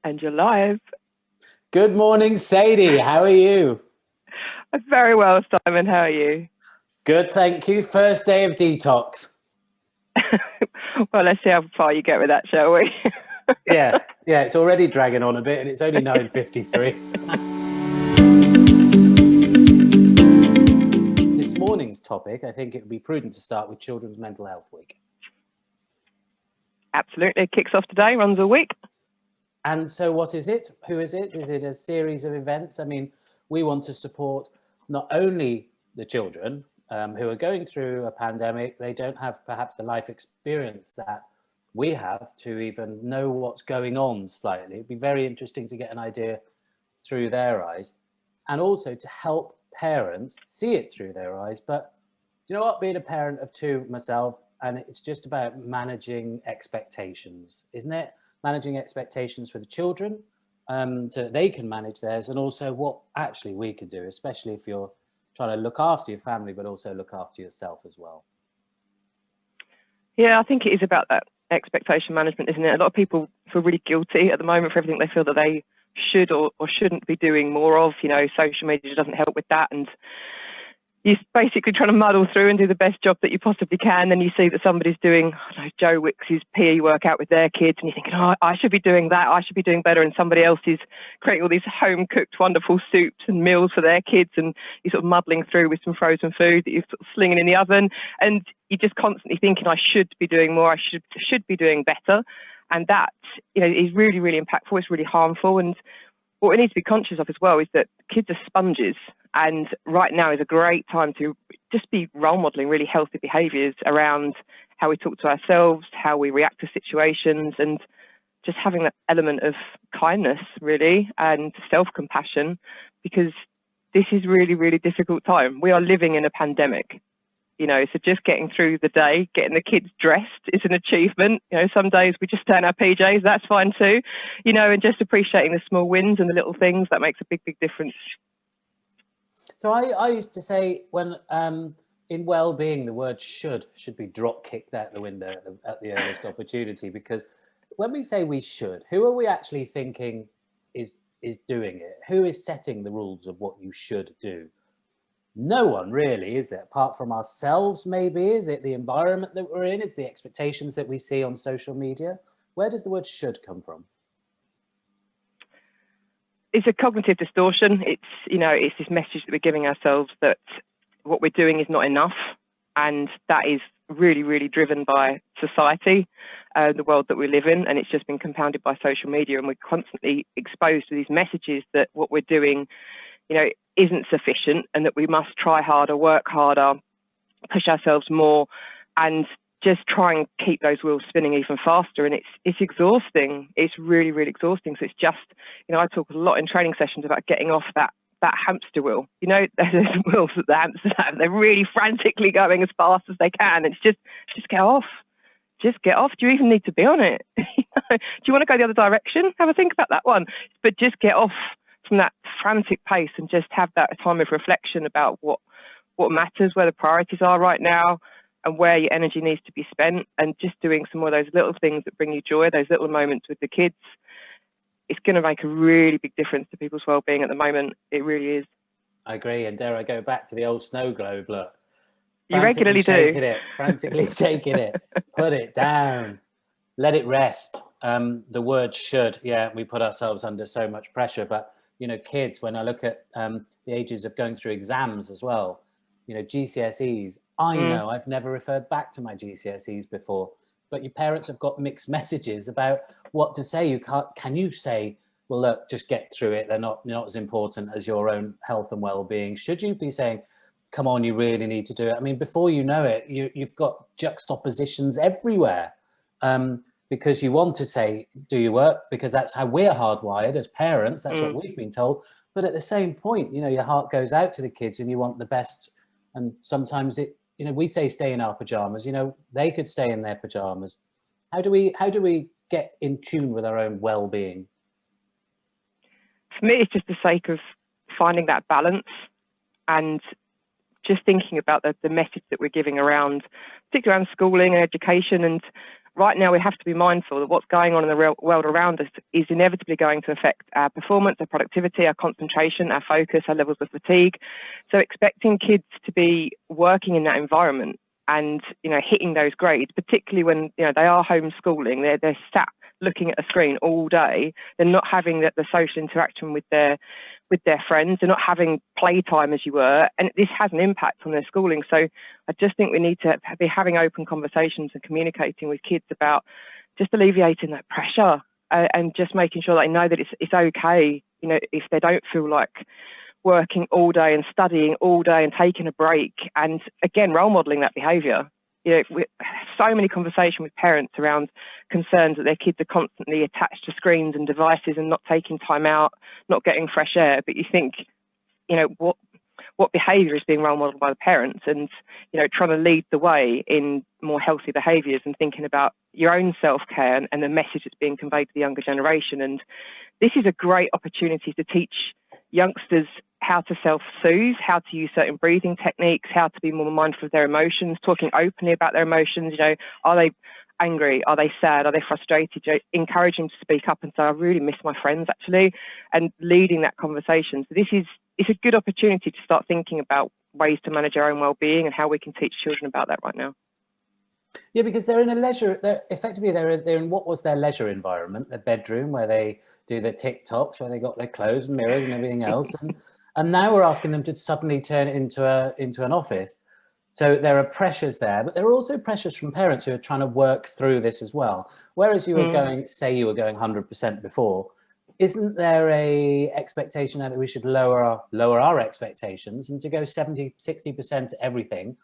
And you're live. Good morning, Sadie. How are you? I'm very well, Simon. How are you? Good, thank you. First day of detox. Well, let's see how far you get with that, shall we? Yeah, it's already dragging on a bit and it's only 9:53. This morning's topic, I think it would be prudent to start with Children's Mental Health Week. Absolutely. It kicks off today, runs all week. And so what is it? Who is it? Is it a series of events? I mean, we want to support not only the children who are going through a pandemic. They don't have perhaps the life experience that we have to even know what's going on slightly. It'd be very interesting to get an idea through their eyes, and also to help parents see it through their eyes. But do you know what? Being a parent of two myself, and it's just about managing expectations, isn't it? Managing expectations for the children so that they can manage theirs, and also what actually we could do, especially if you're trying to look after your family, but also look after yourself as well. Yeah, I think it is about that expectation management, isn't it? A lot of people feel really guilty at the moment for everything they feel that they should or shouldn't be doing more of. You know, social media doesn't help with that, and you're basically trying to muddle through and do the best job that you possibly can. Then you see that somebody's doing, I don't know, Joe Wicks's PE workout with their kids, and you're thinking, oh, I should be doing that, I should be doing better. And somebody else is creating all these home-cooked wonderful soups and meals for their kids, and you're sort of muddling through with some frozen food that you're sort of slinging in the oven. And you're just constantly thinking, I should be doing more, I should be doing better. And that, you know, is really, really impactful. It's really harmful. And what we need to be conscious of as well is that kids are sponges, and right now is a great time to just be role modeling really healthy behaviours around how we talk to ourselves, how we react to situations, and just having that element of kindness really and self-compassion, because this is really, really difficult time. We are living in a pandemic, you know, so just getting through the day, getting the kids dressed is an achievement. You know, some days we just stay in our PJs, that's fine too, you know, and just appreciating the small wins and the little things, that makes a big, big difference. So I used to say, when in well-being, the word should be drop kicked out the window at the earliest opportunity, because when we say we should, who are we actually thinking is doing it? Who is setting the rules of what you should do? No one really, is it? Apart from ourselves, maybe. Is it the environment that we're in? Is the expectations that we see on social media? Where does the word should come from? It's a cognitive distortion. It's, you know, it's this message that we're giving ourselves that what we're doing is not enough. And that is really, really driven by society, the world that we live in. And it's just been compounded by social media. And we're constantly exposed to these messages that what we're doing, you know, isn't sufficient, and that we must try harder, work harder, push ourselves more, and just try and keep those wheels spinning even faster. And it's exhausting. It's really, really exhausting. So it's just, you know, I talk a lot in training sessions about getting off that hamster wheel. You know, there's wheels that the hamsters have. They're really frantically going as fast as they can. It's just get off. Just get off. Do you even need to be on it? Do you want to go the other direction? Have a think about that one. But just get off from that frantic pace and just have that time of reflection about what matters, where the priorities are right now, and where your energy needs to be spent, and just doing some more of those little things that bring you joy, those little moments with the kids. It's going to make a really big difference to people's well-being at the moment. It really is. I agree. And dare I go back to the old snow globe look? You regularly do. Frantically shaking it, put it down, let it rest. The word should, yeah, we put ourselves under so much pressure. But, you know, kids, when I look at the ages of going through exams as well, you know, GCSEs, I know I've never referred back to my GCSEs before, but your parents have got mixed messages about what to say. Can you say, well, look, just get through it. They're not as important as your own health and well-being. Should you be saying, come on, you really need to do it? I mean, before you know it, you've got juxtapositions everywhere, because you want to say, do your work, because that's how we're hardwired as parents. That's what we've been told. But at the same point, you know, your heart goes out to the kids and you want the best. And sometimes you know, we say stay in our pajamas, you know, they could stay in their pajamas. How do we get in tune with our own well-being? For me, it's just the sake of finding that balance and just thinking about the message that we're giving around, particularly around schooling and education, and right now we have to be mindful that what's going on in the real world around us is inevitably going to affect our performance, our productivity, our concentration, our focus, our levels of fatigue. So expecting kids to be working in that environment and, you know, hitting those grades, particularly when, you know, they are homeschooling, they're sat looking at a screen all day, they're not having the social interaction with their friends, they're not having playtime as you were, and this has an impact on their schooling. So I just think we need to be having open conversations and communicating with kids about just alleviating that pressure and just making sure they know that it's okay, you know, if they don't feel like working all day and studying all day and taking a break, and again, role modeling that behaviour. You know, we have so many conversations with parents around concerns that their kids are constantly attached to screens and devices and not taking time out, not getting fresh air. But you think, you know, what behaviour is being role modelled by the parents, and, you know, trying to lead the way in more healthy behaviours and thinking about your own self-care and the message that's being conveyed to the younger generation. And this is a great opportunity to teach youngsters how to self-soothe, how to use certain breathing techniques, how to be more mindful of their emotions, talking openly about their emotions. You know, are they angry? Are they sad? Are they frustrated? You know, encouraging them to speak up and say, I really miss my friends, actually, and leading that conversation. So it's a good opportunity to start thinking about ways to manage our own well-being and how we can teach children about that right now. Yeah, because they're in a leisure, they're in what was their leisure environment, their bedroom, where they do their TikToks, where they got their clothes and mirrors and everything else. And now we're asking them to suddenly turn it into an office. So there are pressures there, but there are also pressures from parents who are trying to work through this as well. Whereas you were going 100% before, isn't there a expectation now that we should lower our expectations, and to go 70, 60% to everything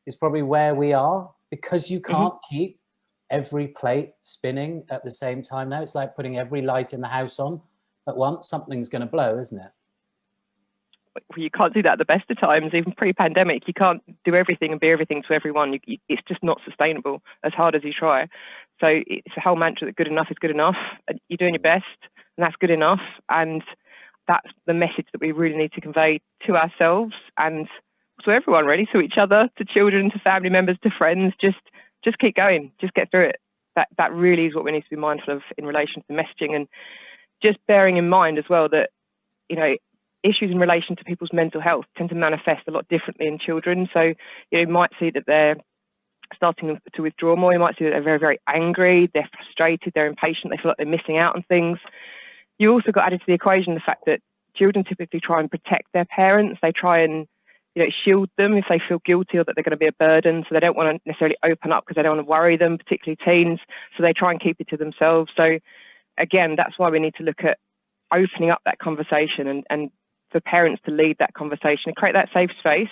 is probably where we are, because you can't keep every plate spinning at the same time now. It's like putting every light in the house on at once. Something's going to blow, isn't it? You can't do that at the best of times. Even pre-pandemic, you can't do everything and be everything to everyone. It's just not sustainable, as hard as you try. So it's a whole mantra that good enough is good enough. And you're doing your best, and that's good enough. And that's the message that we really need to convey to ourselves and to everyone, really, to each other, to children, to family members, to friends. Just keep going. Just get through it. That really is what we need to be mindful of in relation to the messaging, and just bearing in mind as well that, you know, issues in relation to people's mental health tend to manifest a lot differently in children. So, you know, you might see that they're starting to withdraw more. You might see that they're very, very angry, they're frustrated, they're impatient, they feel like they're missing out on things. You also got added to the equation the fact that children typically try and protect their parents. They try and, you know, shield them if they feel guilty or that they're going to be a burden. So they don't want to necessarily open up because they don't want to worry them, particularly teens. So they try and keep it to themselves. So again, that's why we need to look at opening up that conversation and for parents to lead that conversation and create that safe space,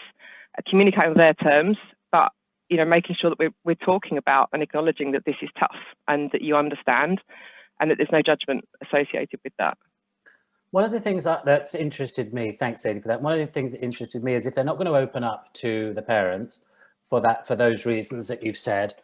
communicate on their terms, but, you know, making sure that we're talking about and acknowledging that this is tough and that you understand and that there's no judgment associated with that. One of the things that's interested me, thanks Sadie for that, one of the things that interested me is if they're not going to open up to the parents for those reasons that you've said,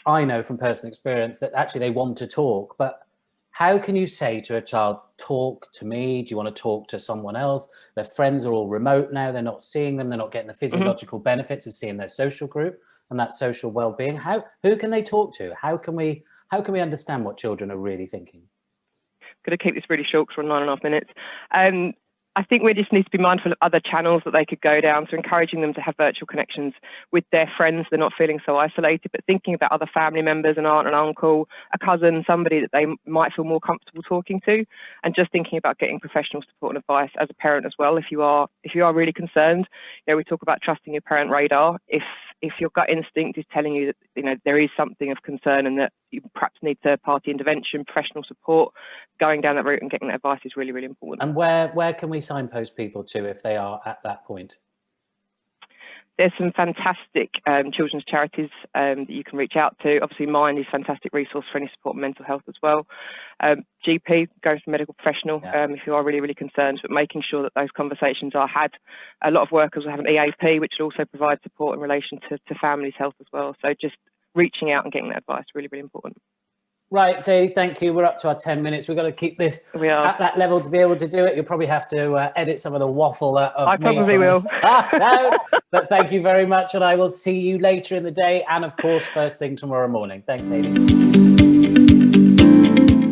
I know from personal experience that actually they want to talk, but how can you say to a child, talk to me? Do you want to talk to someone else? Their friends are all remote now. They're not seeing them. They're not getting the physiological benefits of seeing their social group and that social well-being. Who can they talk to? How can we understand what children are really thinking? I'm going to keep this really short because we're 9.5 minutes. I think we just need to be mindful of other channels that they could go down. So encouraging them to have virtual connections with their friends. They're not feeling so isolated, but thinking about other family members, an aunt and uncle, a cousin, somebody that they might feel more comfortable talking to, and just thinking about getting professional support and advice as a parent as well. If you are really concerned, you know, we talk about trusting your parent radar. If your gut instinct is telling you that, you know, there is something of concern and that you perhaps need third-party intervention, professional support, going down that route and getting that advice is really, really important. And where can we signpost people to if they are at that point? There's some fantastic children's charities that you can reach out to. Obviously, mine is a fantastic resource for any support on mental health as well. GP, go to a medical professional if you are really, really concerned, but making sure that those conversations are had. A lot of workers will have an EAP, which will also provide support in relation to families' health as well. So just reaching out and getting that advice, really, really important. Right, Sadie, thank you. We're up to our 10 minutes. We've got to keep this at that level to be able to do it. You'll probably have to edit some of the waffle of I me. probably will. But thank you very much, and I will see you later in the day and, of course, first thing tomorrow morning. Thanks, Sadie.